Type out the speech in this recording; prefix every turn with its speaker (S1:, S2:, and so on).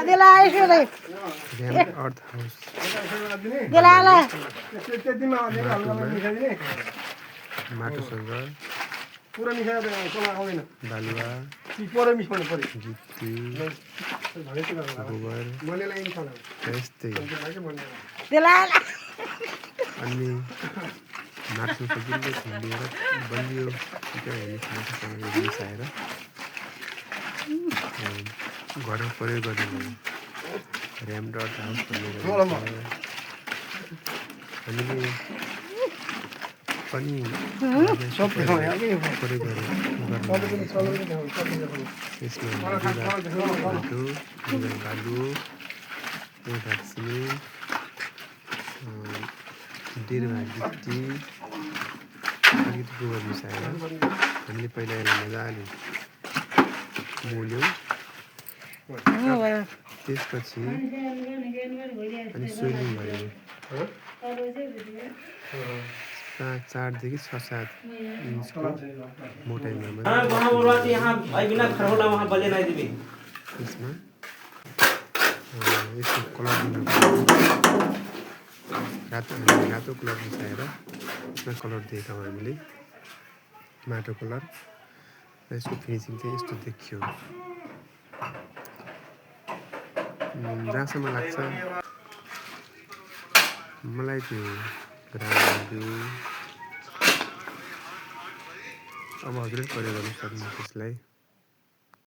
S1: त्यसलाई आइसो रे
S2: ऱ्याम अर्थ हाउस
S1: गेलाला
S2: माटोसँग
S3: पुरा मिसाएर कसलाई आउँदैन
S2: बालुवा
S3: पुरै मिसाउनु पर्यो
S2: गिटी गोबर
S3: मनेलाई मिसाउनु
S2: यस्तै
S1: त्यसलाई
S2: अनि माटोसँग सजिलो छुलिएर बलियो माटोसँग मिसाएर घरमा प्रयोग गर्ने ऱ्याम डट हाउस भन्ने हामीले पनि प्रयोग यसमा बाटो बालु सिमेन्ट 1.5 भाग गिटी अलिकति गोबर मिसाएर हामीले पहिला यसलाई मजाले मोल्यौँ त्यसपछि अनि सोइलिङ गर्यौँ 4 देखि 6-7 इन्चको मोटाइमा त्यसमा यसको कलर दिन रातो कलर मिसाएर यसमा कलर दिएका हौँ हामीले माटो कलर र यसको फिनिसिङ चाहिँ यस्तो देखियो जहाँसम्म लाग्छ मलाई त्यो राम्रो अब हजुरले प्रयोग गर्न सक्नुहुन्छ त्यसलाई